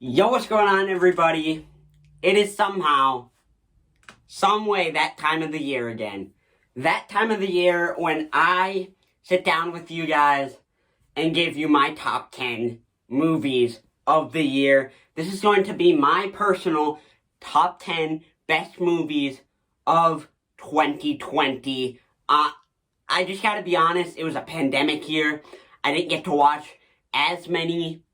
Yo, what's going on, everybody? It is somehow, some way that time of the year again. That time of the year when I sit down with you guys and give you my top 10 movies of the year. This is going to be my personal top 10 best movies of 2020. I just gotta be honest, it was a pandemic year. I didn't get to watch as many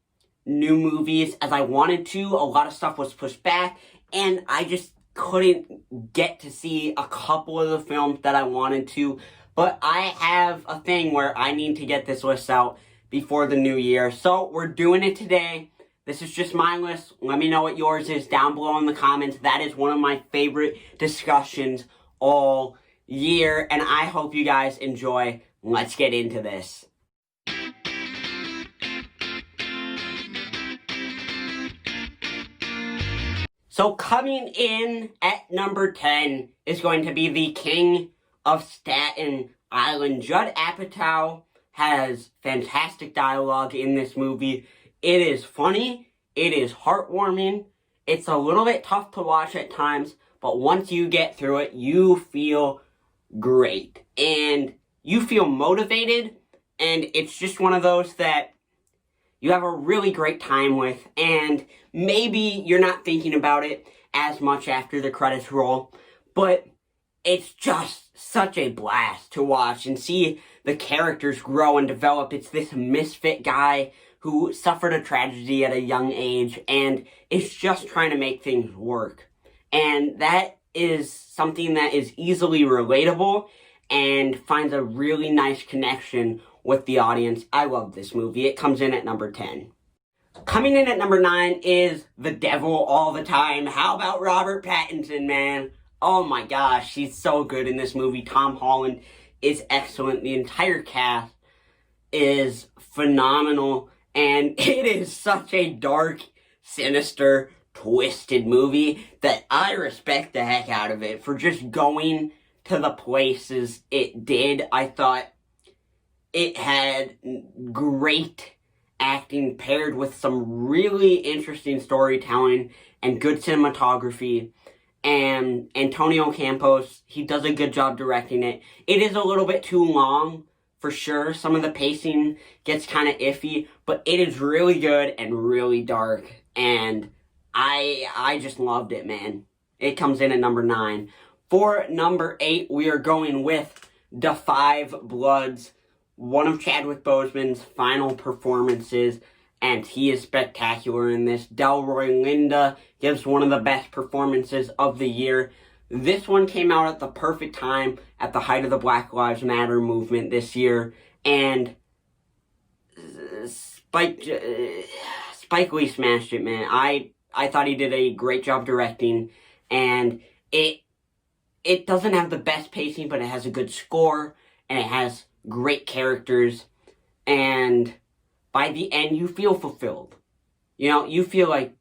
new movies as I wanted to. A lot of stuff was pushed back, and I just couldn't get to see a couple of the films that I wanted to. But I have a thing where I need to get this list out before the new year. So we're doing it today. This is just my list. Let me know what yours is down below in the comments. That is one of my favorite discussions all year, and I hope you guys enjoy. Let's get into this. So coming in at number 10 is going to be the King of Staten Island. Judd Apatow has fantastic dialogue in this movie. It is funny, it is heartwarming, it's a little bit tough to watch at times, but once you get through it, you feel great. And you feel motivated, and it's just one of those that you have a really great time with, and maybe you're not thinking about it as much after the credits roll, but it's just such a blast to watch and see the characters grow and develop. It's this misfit guy who suffered a tragedy at a young age and is just trying to make things work. And that is something that is easily relatable and finds a really nice connection with the audience. I love this movie. It comes in at number 10. Coming in at number 9 is The Devil All the Time. How about Robert Pattinson, man? Oh my gosh, he's so good in this movie. Tom Holland is excellent. The entire cast is phenomenal. And it is such a dark, sinister, twisted movie that I respect the heck out of it for just going to the places it did. I thought it had great acting paired with some really interesting storytelling and good cinematography. And Antonio Campos, he does a good job directing it. It is a little bit too long, for sure. Some of the pacing gets kind of iffy, but it is really good and really dark. And I just loved it, man. It comes in at number 9. For number 8, we are going with Da 5 Bloods, one of Chadwick Boseman's final performances, and he is spectacular in this. Delroy Linda gives one of the best performances of the year. This one came out at the perfect time, at the height of the Black Lives Matter movement this year, and Spike Lee smashed it, man. I thought he did a great job directing, and it doesn't have the best pacing, but it has a good score, and it has great characters, and by the end, you feel fulfilled. You know, you feel like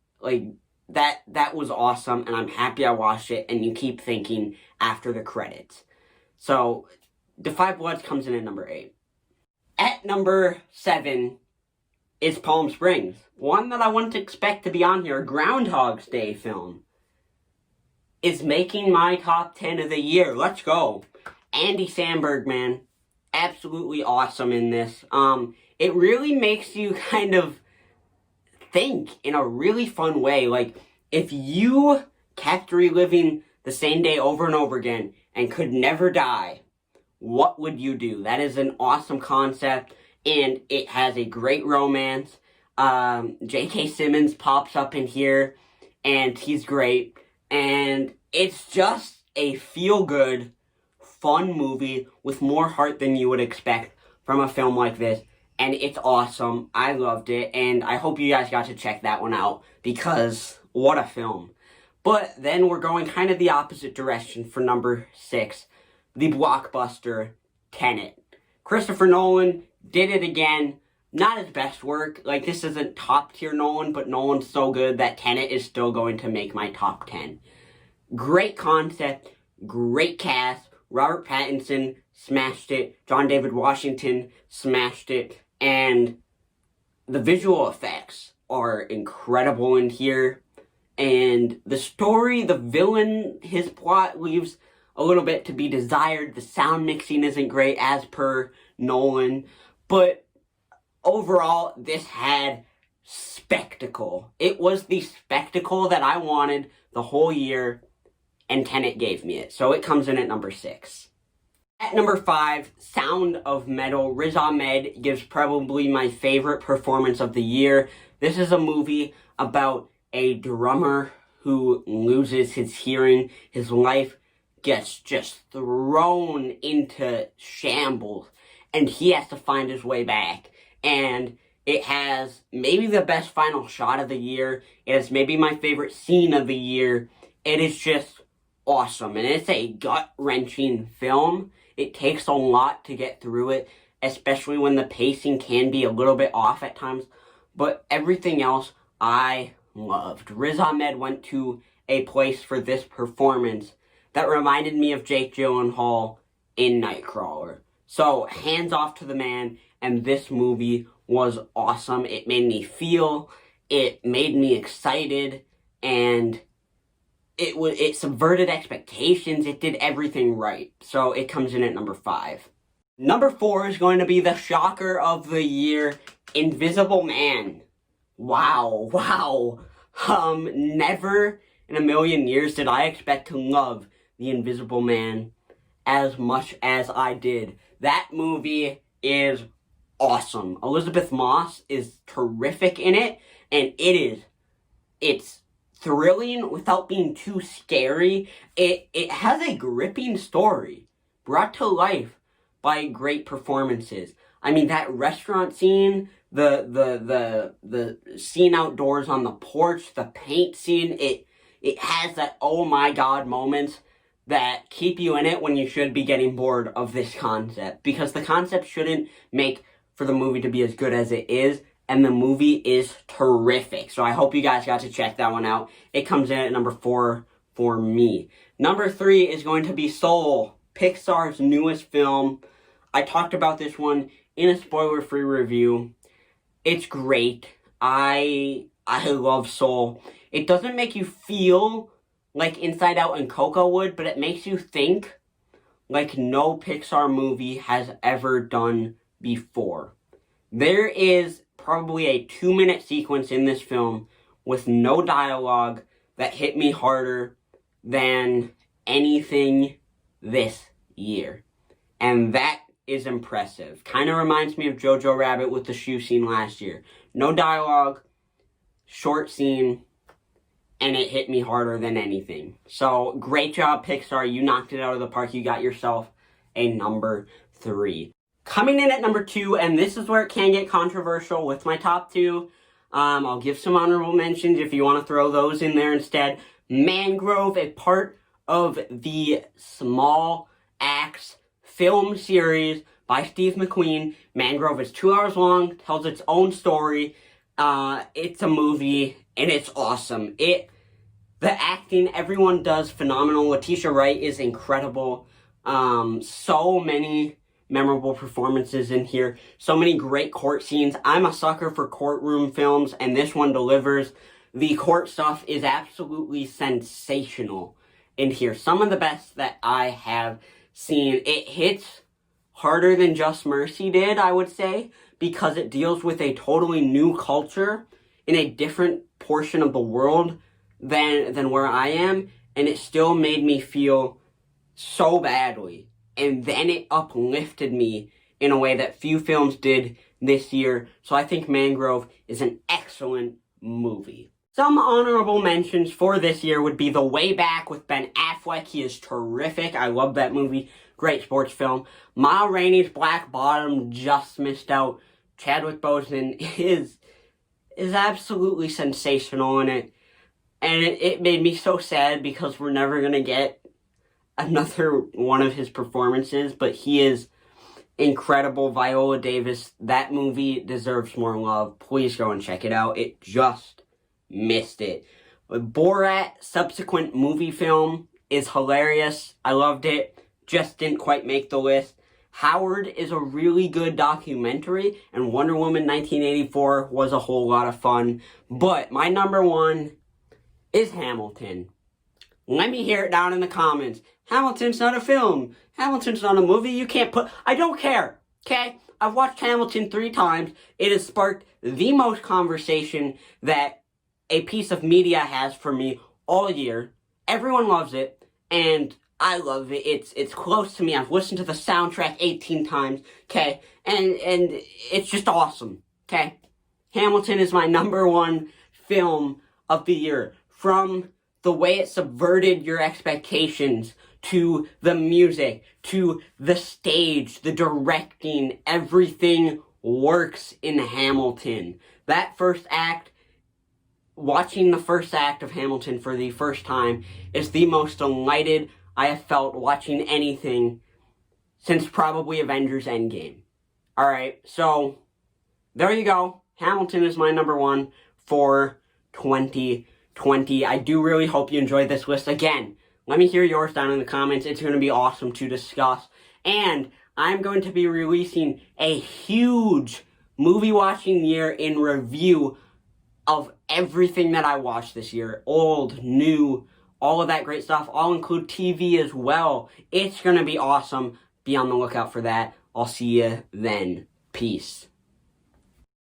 that was awesome, and I'm happy I watched it, and you keep thinking after the credits. So, Da 5 Bloods comes in at number 8. At number 7 is Palm Springs. One that I wouldn't expect to be on here, a Groundhog's Day film, is making my top 10 of the year. Let's go. Andy Samberg, man. Absolutely awesome in this. It really makes you kind of think in a really fun way. Like, if you kept reliving the same day over and over again and could never die, what would you do? That is an awesome concept, and it has a great romance. J.K. Simmons pops up in here, and he's great. And it's just a feel-good, fun movie with more heart than you would expect from a film like this. And it's awesome. I loved it. And I hope you guys got to check that one out, because what a film. But then we're going kind of the opposite direction for number 6. The blockbuster Tenet. Christopher Nolan did it again. Not his best work. Like, this isn't top tier Nolan, but Nolan's so good that Tenet is still going to make my top 10. Great concept. Great cast. Robert Pattinson smashed it. John David Washington smashed it. And the visual effects are incredible in here. And the story, the villain, his plot leaves a little bit to be desired. The sound mixing isn't great as per Nolan. But overall, this had spectacle. It was the spectacle that I wanted the whole year, and Tenet gave me it. So it comes in at number 6. At number 5, Sound of Metal. Riz Ahmed gives probably my favorite performance of the year. This is a movie about a drummer who loses his hearing. His life gets just thrown into shambles, and he has to find his way back. And it has maybe the best final shot of the year. It has maybe my favorite scene of the year. It is just awesome, and it's a gut-wrenching film. It takes a lot to get through it, especially when the pacing can be a little bit off at times, but everything else I loved. Riz Ahmed went to a place for this performance that reminded me of Jake Gyllenhaal in Nightcrawler. So, hands off to the man, and this movie was awesome. It made me feel, it made me excited, and it subverted expectations. It did everything right. So it comes in at number 5. Number 4 is going to be the shocker of the year, Invisible Man. Wow. Never in a million years did I expect to love The Invisible Man as much as I did. That movie is awesome. Elizabeth Moss is terrific in it, and it's thrilling without being too scary. It has a gripping story brought to life by great performances. I mean, that restaurant scene, the scene outdoors on the porch, the paint scene, it has that oh my god moments that keep you in it when you should be getting bored of this concept, because the concept shouldn't make for the movie to be as good as it is. And the movie is terrific. So I hope you guys got to check that one out. It comes in at number 4 for me. Number 3 is going to be Soul, Pixar's newest film. I talked about this one in a spoiler-free review. It's great. I love Soul. It doesn't make you feel like Inside Out and Coco would, but it makes you think like no Pixar movie has ever done before. There is probably a 2-minute sequence in this film with no dialogue that hit me harder than anything this year. And that is impressive. Kind of reminds me of Jojo Rabbit with the shoe scene last year. No dialogue, short scene, and it hit me harder than anything. So, great job, Pixar. You knocked it out of the park. You got yourself a number 3. Coming in at number 2, and this is where it can get controversial with my top 2. I'll give some honorable mentions if you want to throw those in there instead. Mangrove, a part of the Small Axe film series by Steve McQueen. Mangrove is 2 hours long, tells its own story. It's a movie, and it's awesome. The acting, everyone does phenomenal. Letitia Wright is incredible. So many memorable performances in here. So many great court scenes. I'm a sucker for courtroom films, and this one delivers. The court stuff is absolutely sensational in here. Some of the best that I have seen. It hits harder than Just Mercy did, I would say, because it deals with a totally new culture in a different portion of the world than where I am, and it still made me feel so badly. And then it uplifted me in a way that few films did this year. So I think Mangrove is an excellent movie. Some honorable mentions for this year would be The Way Back with Ben Affleck. He is terrific. I love that movie. Great sports film. Ma Rainey's Black Bottom just missed out. Chadwick Boseman is absolutely sensational in it. And it made me so sad because we're never going to get another one of his performances, but he is incredible. Viola Davis, that movie deserves more love. Please go and check it out. It just missed it. Borat, subsequent movie film, is hilarious. I loved it. Just didn't quite make the list. Howard is a really good documentary, and Wonder Woman 1984 was a whole lot of fun. But my number one is Hamilton. Let me hear it down in the comments. Hamilton's not a film. Hamilton's not a movie. You can't put... I don't care, okay? I've watched Hamilton 3 times. It has sparked the most conversation that a piece of media has for me all year. Everyone loves it, and I love it. It's close to me. I've listened to the soundtrack 18 times, okay? And it's just awesome, okay? Hamilton is my number one film of the year. From the way it subverted your expectations, to the music, to the stage, the directing, everything works in Hamilton. That first act, watching the first act of Hamilton for the first time, is the most delighted I have felt watching anything since probably Avengers Endgame. Alright, so there you go. Hamilton is my number one for 2020. I do really hope you enjoyed this list. Again, let me hear yours down in the comments. It's going to be awesome to discuss. And I'm going to be releasing a huge movie watching year in review of everything that I watched this year. Old, new, all of that great stuff. I'll include TV as well. It's going to be awesome. Be on the lookout for that. I'll see you then. Peace.